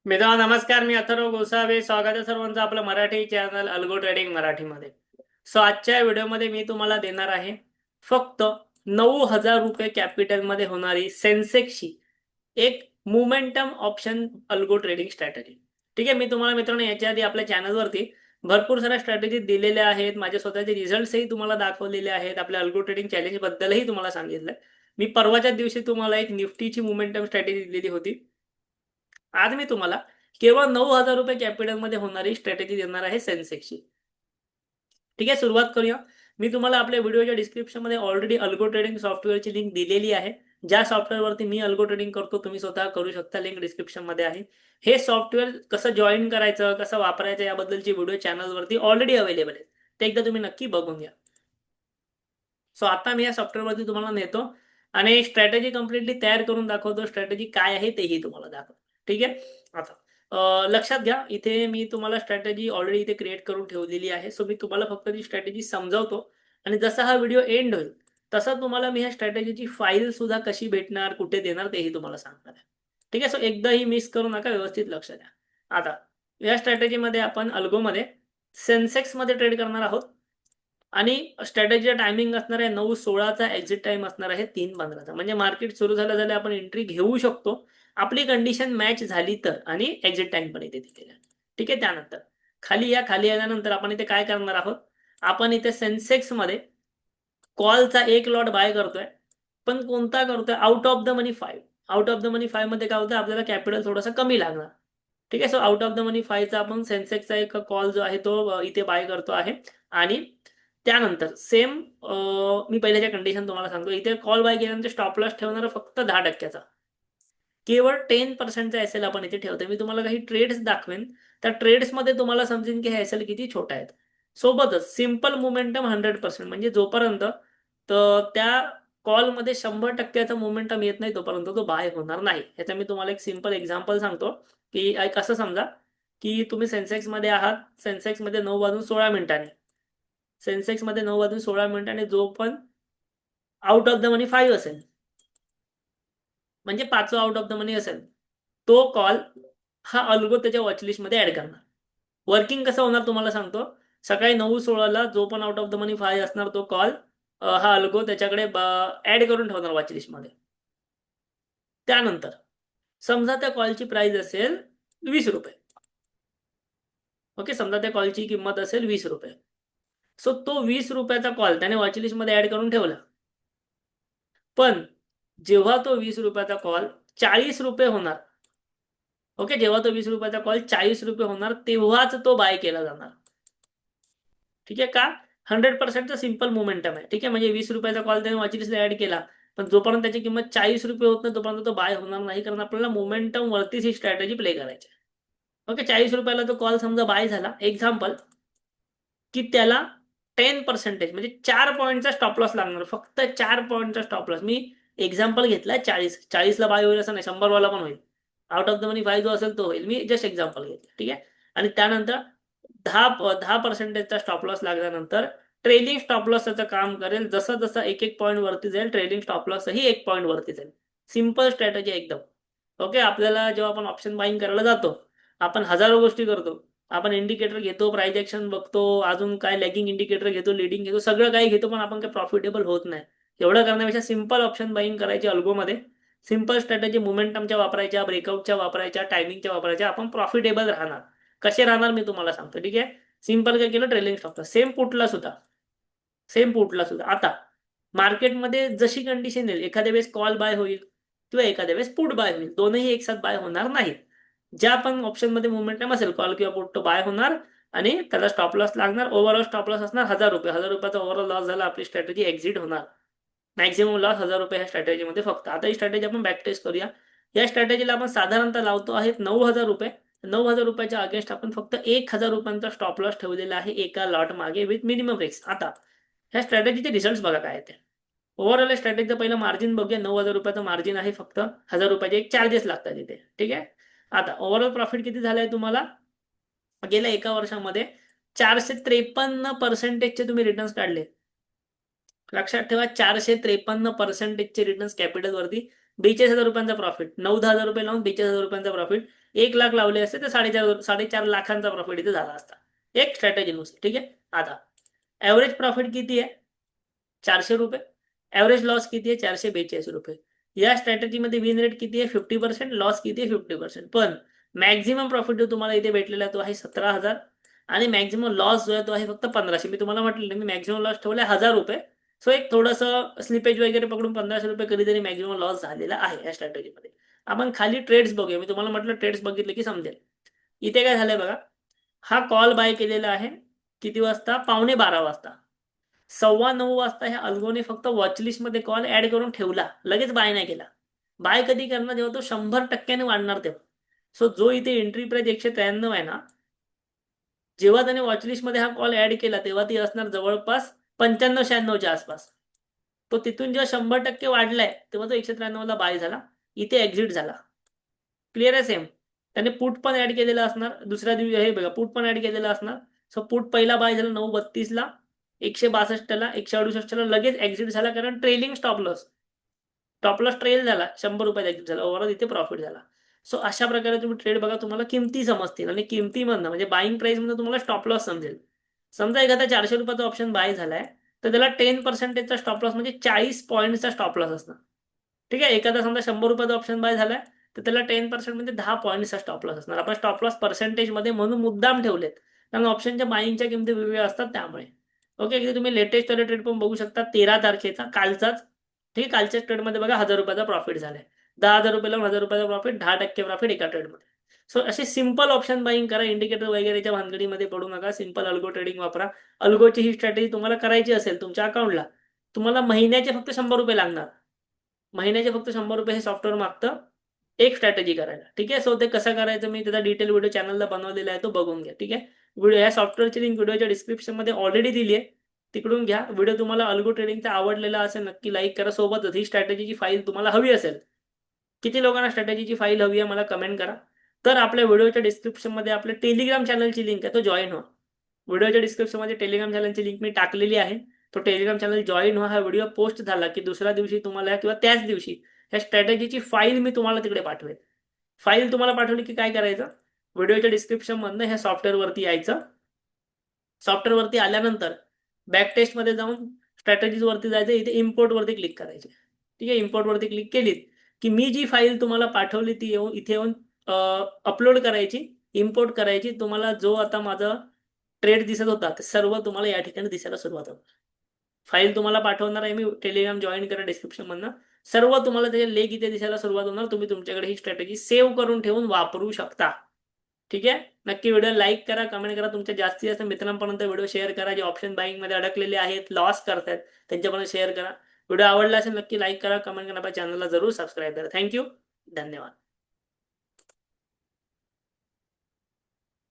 मित्रांनो नमस्कार. मी अथर्व गोसावे. स्वागत आहे सर्वांचं आपलं मराठी चॅनल अल्गो ट्रेडिंग मराठीमध्ये. आजच्या व्हिडिओमध्ये मी तुम्हाला देणार आहे फक्त 9,000 रुपये कॅपिटलमध्ये होणारी सेन्सेक्सची एक momentum option algo trading strategy. ठीक आहे. मी तुम्हाला मित्रांनो याच्या आधी आपल्या चॅनलवरती भरपूर साऱ्या स्ट्रॅटेजी दिलेल्या आहेत. माझे स्वतःचे रिझल्ट्सही तुम्हाला दाखवलेले आहेत. आपल्या अल्गो ट्रेडिंग चॅलेंज बद्दलही तुम्हाला सांगितलंय. मी परवाच्या दिवशी तुम्हाला एक निफ्टीची मोमेंटम स्ट्रॅटेजी दिलेली होती. आज मी तुम्हाला केवळ 9,000 रुपये कॅपिटलमध्ये होणारी स्ट्रॅटेजी देणार आहे सेन्सेक्सची. ठीक आहे, सुरुवात करूया. मी तुम्हाला आपल्या व्हिडिओच्या डिस्क्रिप्शनमध्ये ऑलरेडी अल्गो ट्रेडिंग सॉफ्टवेअरची लिंक दिलेली आहे. ज्या सॉफ्टवेअरवरती मी अल्गो ट्रेडिंग करतो तुम्ही स्वतः करू शकता. लिंक डिस्क्रिप्शनमध्ये आहे. हे सॉफ्टवेअर कसं जॉईन करायचं, कसं वापरायचं याबद्दलची व्हिडिओ चॅनलवरती ऑलरेडी अवेलेबल आहे. ते एकदा तुम्ही नक्की बघून घ्या. आता मी या सॉफ्टवेअरवरती तुम्हाला नेतो आणि स्ट्रॅटेजी कम्प्लिटली तयार करून दाखवतो. स्ट्रॅटेजी काय आहे तेही तुम्हाला दाखवतो. ठीक आहे. आता लक्षात घ्या, इथे मी तुम्हाला स्ट्रॅटेजी ऑलरेडी इथे क्रिएट करून ठेवलेली आहे. मी तुम्हाला फक्त ती स्ट्रॅटेजी समजावतो आणि जसा हा व्हिडिओ एंड होईल तसा तुम्हाला मी ह्या स्ट्रॅटेजीची फाईल सुद्धा कशी भेटणार, कुठे देणार तेही तुम्हाला सांगणार आहे. ठीक आहे. एकदाही मिस करू नका, व्यवस्थित लक्ष द्या. आता या स्ट्रॅटेजीमध्ये आपण अल्गोमध्ये सेन्सेक्समध्ये ट्रेड करणार आहोत आणि स्ट्रॅटेजीचा टायमिंग असणार आहे 9:16चा, एक्झिट टाइम असणार आहे 3:15चा. म्हणजे मार्केट सुरू झालं झालं आपण एंट्री घेऊ शकतो आपली कंडिशन मॅच झाली तर, आणि एक्झिट टाइम पण इथे दिलेला. ठीक आहे. त्यानंतर खाली आल्यानंतर आपण इथे काय करणार आहोत, आपण इथे सेन्सेक्स मध्ये कॉलचा एक लॉट बाय करतोय. पण कोणता करतोय, out of the money 5. Out of the money 5 मध्ये काय होतं, आपल्याला कॅपिटल थोडासा कमी लागणार. ठीक आहे. आउट ऑफ द मनी 5चा आपण सेन्सेक्सचा एक कॉल जो आहे तो इथे बाय करतो आहे. आणि त्यानंतर सेम मी पहिल्याच्या कंडिशन तुम्हाला सांगतो. इथे कॉल बाय केल्यानंतर स्टॉप लॉस ठेवणार फक्त 10%चा. केवळ 10%चा एसएल आपण इथे ठेवतोय. मी तुम्हाला काही ट्रेड्स दाखवेन, त्या ट्रेड्समध्ये तुम्हाला समजेल की हे एसएल किती छोटा आहेत. सोबतच सिंपल मोमेंटम 100%, म्हणजे जोपर्यंत त्या कॉलमध्ये 100%चा मोमेंटम येत नाही तोपर्यंत तो बाय होणार नाही. ह्याचा मी तुम्हाला एक सिंपल एक्झाम्पल सांगतो की एक असं समजा की तुम्ही सेन्सेक्समध्ये आहात. सेन्सेक्समध्ये 9:16 सेन्सेक्समध्ये 9:16 जो पण आउट ऑफ द मनी 5 असेल, म्हणजे 5 आउट ऑफ द मनी असेल, तो कॉल हा अल्गो त्याच्या वॉचलिस्टमध्ये ऍड करणार. वर्किंग कसं होणार तुम्हाला सांगतो. सकाळी 9:16ला जो पण आउट ऑफ द मनी 5 असणार तो कॉल हा अल्गो त्याच्याकडे ऍड करून ठेवणार वॉचलिस्टमध्ये. त्यानंतर समजा त्या कॉलची प्राइस असेल 20 रुपये. ओके, समजा त्या कॉलची किंमत असेल 20 रुपये. तो 20 रुपयाचा कॉल त्याने वॉचलिस्टमध्ये ऍड करून ठेवला. पण जेव्हा तो 20 रुपयाचा कॉल 40 रुपये होणार, ओके, जेव्हा तो 20 रुपयाचा कॉल 40 रुपये होणार तेव्हाच तो बाय केला जाणार. ठीक आहे का. 100%चा सिंपल मोमेंटम आहे. ठीक आहे. म्हणजे 20 रुपयाचा कॉल त्याने वॉचलिस्टला ऍड केला, पण जोपर्यंत त्याची किंमत 40 रुपये होत नाही तोपर्यंत तो बाय होणार नाही, कारण आपल्याला मोमेंटम वरतीच ही स्ट्रॅटेजी प्ले करायची. ओके, 40 रुपयाला तो कॉल समजा बाय झाला, एक्झाम्पल, की त्याला 10% म्हणजे 4 पॉईंटचा स्टॉप लॉस लागणार. फक्त 4 पॉईंटचा स्टॉप लॉस. मी एक्झाम्पल घेतलाय 40ला बाय होईल असं नाही, 100 वाला पण होईल. आउट ऑफ द मनी 5 जो असेल तो होईल. मी जस्ट एक्झाम्पल घेतलं. ठीक आहे. आणि त्यानंतर 10%चा स्टॉप लॉस लागल्यानंतर ट्रेलिंग स्टॉप लॉस त्याचं काम करेल. जसं जसं एक एक पॉईंट वरती जाईल ट्रेलिंग स्टॉप लॉस ही एक पॉईंट वरती जाईल. सिंपल स्ट्रॅटेजी एकदम. ओके, आपल्याला जेव्हा आपण ऑप्शन बाईंग करायला जातो आपण हजारो गोष्टी करतो. आपण इंडिकेटर घेतो, प्राइस ऍक्शन बघतो, अजून काय लॅगिंग इंडिकेटर घेतो, लीडिंग घेतो, सगळं काही घेतो, पण आपण काय प्रॉफिटेबल होत नाही. एवढं करण्यापेक्षा सिंपल ऑप्शन बाईंग करायची अल्गोमध्ये. सिंपल स्ट्रॅटेजी मोमेंटमच्या वापरायच्या, ब्रेकआउटच्या वापरायच्या, टायमिंगच्या वापरायच्या. आपण प्रॉफिटेबल राहणार. कसे राहणार मी तुम्हाला सांगतो. ठीक आहे. सिंपल काय केलं, ट्रेलिंग स्टॉपचा. सेम पुटला सुद्धा आता मार्केटमध्ये जशी कंडिशन येईल, एखाद्या वेळेस कॉल बाय होईल किंवा एखाद्या वेळेस पुट बाय होईल. दोनही एक साथ बाय होणार नाहीत. ज्या पण ऑप्शन मध्ये मोमेंटम असेल, कॉल किंवा पुट, तो बाय होणार आणि त्याला स्टॉप लॉस लागणार. ओव्हरऑल स्टॉप लॉस असणार 1,000 रुपये. 1,000 रुपयाचा ओव्हरऑल लॉस झाला, आपली स्ट्रॅटेजी एक्झिट होणार. मॅक्झिमम लॉस 1,000 रुपये ह्या स्ट्रॅटेजीमध्ये फक्त. आता ही स्ट्रॅटेजी आपण बॅक टेस्ट करूया. या स्ट्रॅटेजीला आपण साधारणतः लावतो आहेत 9,000 रुपये. 9,000 रुपयाच्या अगेन्स्ट आपण फक्त 1,000 रुपयांचा स्टॉप लॉस ठेवलेला आहे एका लॉट मागे विथ मिनिमम रिस्क. आता ह्या स्ट्रॅटेजीचे रिझल्ट बघा काय ते. ओव्हरऑल स्ट्रॅटेजीचं पहिलं मार्जिन बघूया. 9,000 रुपयाचं मार्जिन आहे फक्त. 1,000 रुपयाचे एक चार्जेस लागतात इथे. ठीक आहे. आता ओव्हरऑल प्रॉफिट किती झालंय तुम्हाला गेल्या एका वर्षामध्ये 453% तुम्ही रिटर्न्स काढले. लक्षात ठेवा, 453% रिटर्न्स कॅपिटल वरती. 42,000 रुपयांचा प्रॉफिट. 9-10,000 रुपये लावून 42,000 रुपयांचा प्रॉफिट. 1 लाख लावले असते तर 4.5 लाखांचा प्रॉफिट इथे झाला असता एक स्ट्रॅटेजीनुसार. ठीक आहे. आता ॲव्हरेज प्रॉफिट किती आहे? 400 रुपये. ॲव्हरेज लॉस किती आहे? 442 रुपये. या स्ट्रॅटेजीमध्ये विन रेट किती आहे? 50%. लॉस किती आहे? 50%. पण मॅक्झिमम प्रॉफिट जो तुम्हाला इथे भेटलेला तो आहे 17,000 आणि मॅक्झिमम लॉस जो आहे तो आहे फक्त 1500. मी तुम्हाला म्हटलं मी मॅक्झिमम लॉस ठेवला 1000 रुपये. सो एक थोडंसं स्लिपेज वगैरे पकडून 1500 रुपये कधीतरी मॅक्झिमम लॉस झालेला आहे या स्ट्रॅटेजीमध्ये. आपण खाली ट्रेड्स बघूया. मी तुम्हाला म्हटलं ट्रेड्स बघितले की समजेल. इथे काय झालंय बघा. हा कॉल बाय केलेला आहे किती वाजता? 11:15 वाजता. 9:15 वाजता ह्या अल्गोने फक्त वॉचलिस्टमध्ये कॉल ऍड करून ठेवला, लगेच बाय नाही केला. बाय कधी करणार? जेव्हा तो 100% वाढणार तेव्हा. सो जो इथे एंट्री प्राइस 193 आहे ना, जेव्हा त्याने वॉचलिस्टमध्ये हा कॉल ऍड केला तेव्हा ती असणार जवळपास 95-96च्या आसपास. तो तिथून जेव्हा 100% वाढलाय तेव्हा तो 193 ला बाय झाला, इथे एक्झिट झाला. क्लिअर आहे? सेम त्याने पुट पण ऍड केलेला असणार दुसऱ्या दिवशी. हे बघा, पुट पण ऍड केलेला असणार. सो पुट पहिला बाय झाला 9:32 ला, 162 ला, 168 ला लगेच एक्झिट झाला, कारण ट्रेलिंग स्टॉप लॉस ट्रेल झाला, 100 रुपयात एक्झिट झाला, ओव्हरऑल इथे प्रॉफिट झाला. सो अशा प्रकारे तुम्ही ट्रेड बघा, तुम्हाला किमती समजतील आणि किमतीमधनं म्हणजे बाईंग प्राइस मध्ये तुम्हाला स्टॉप लॉस समजेल. समजा एखादा 400 रुपयाचा ऑप्शन बाय झालाय तर त्याला 10%चा स्टॉप लॉस म्हणजे 40 पॉईंटचा स्टॉप लॉस असणार. ठीक आहे. एखादा समजा 100 रुपयाचा ऑप्शन बाय झालाय तर त्याला 10% म्हणजे 10 पॉईंटचा स्टॉप लॉस असणार. आपण स्टॉप लॉस पर्सेंटेजमध्ये म्हणून मुद्दाम ठेवलेत, कारण ऑप्शनच्या बाईंगच्या किमती वेगवेगळ्या असतात त्यामुळे. ओके. इथे तुम्ही लेटेस्ट ट्रेड पण बघू शकता 13 तारखेचा, कालचाच. ठीक आहे. कालच्या ट्रेडमध्ये बघा 1000 रुपयाचा प्रॉफिट झालाय. 10,000 रुपये लावून 1000 रुपयाचा प्रॉफिट, 10% प्रॉफिट एका ट्रेडमध्ये. सो असे सिंपल ऑप्शन बाईंग करा. इंडिकेटर वगैरेच्या भानगडीमध्ये पडू नका. सिंपल अल्गो ट्रेडिंग वापरा. अल्गोची ही स्ट्रॅटेजी तुम्हाला करायची असेल तुमच्या अकाउंटला, तुम्हाला महिन्याचे फक्त 100 रुपये लागणार. महिन्याचे फक्त 100 रुपये हे सॉफ्टवेअर मागतं एक स्ट्रॅटेजी करायला. ठीक आहे. सो ते कसं करायचं मी त्याचा डिटेल व्हिडिओ चॅनलला बनवलेला आहे, तो बघून घ्या. ठीक आहे. व्हिडिओ या सॉफ्टवेअरची लिंक व्हिडिओच्या डिस्क्रिप्शनमध्ये ऑलरेडी दिली आहे, तिकडून घ्या. व्हिडिओ तुम्हाला अल्गो ट्रेडिंगचा आवडलेला असेल नक्की लाईक करा. सोबतच ही स्ट्रॅटेजीची फाईल तुम्हाला हवी असेल, किती लोकांना स्ट्रॅटेजीची फाईल हवी आहे मला कमेंट करा. तर आपल्या व्हिडिओच्या डिस्क्रिप्शनमध्ये आपल्या टेलिग्राम चॅनलची लिंक आहे, तो जॉईन व्हा. व्हिडिओच्या डिस्क्रिप्शनमध्ये टेलिग्राम चॅनलची लिंक मी टाकलेली आहे, तो टेलिग्राम चॅनल जॉईन व्हा. हा व्हिडिओ पोस्ट झाला की दुसऱ्या दिवशी तुम्हाला किंवा त्याच दिवशी ह्या स्ट्रॅटेजीची फाईल मी तुम्हाला तिकडे पाठवेल. फाईल तुम्हाला पाठवली की काय करायचं? व्हिडिओच्या डिस्क्रिप्शनमधनं ह्या सॉफ्टवेअरवरती यायचं. सॉफ्टवेअरवरती आल्यानंतर बॅक टेस्टमध्ये जाऊन स्ट्रॅटेजीजवरती जायचं, इथे इम्पोर्टवरती क्लिक करायचे. ठीक आहे. इम्पोर्टवरती क्लिक केलीत की मी जी फाईल तुम्हाला पाठवली ती इथे येऊन अपलोड करायची, इम्पोर्ट करायची. तुम्हाला जो आता माझा ट्रेड दिसत होता ते सर्व तुम्हाला या ठिकाणी दिसायला सुरुवात होणार. फाईल तुम्हाला पाठवणार आहे मी, टेलिग्राम जॉईन करा डिस्क्रिप्शनमधनं. सर्व तुम्हाला त्याचे लेख इथे दिसायला सुरुवात होणार. तुम्ही तुमच्याकडे ही स्ट्रॅटेजी सेव्ह करून ठेवून वापरू शकता. ठीक आहे. नक्की व्हिडिओ लाईक करा, कमेंट करा, तुमच्या जास्तीत जास्त मित्रांपर्यंत व्हिडिओ शेअर करा. जे ऑप्शन बाईंग मध्ये अडकलेले आहेत, लॉस करतायत, त्यांच्यापर्यंत शेअर करा. व्हिडिओ आवडला असेल नक्की लाईक करा, कमेंट करा, चॅनलला जरूर सबस्क्राईब करा. थँक्यू. धन्यवाद.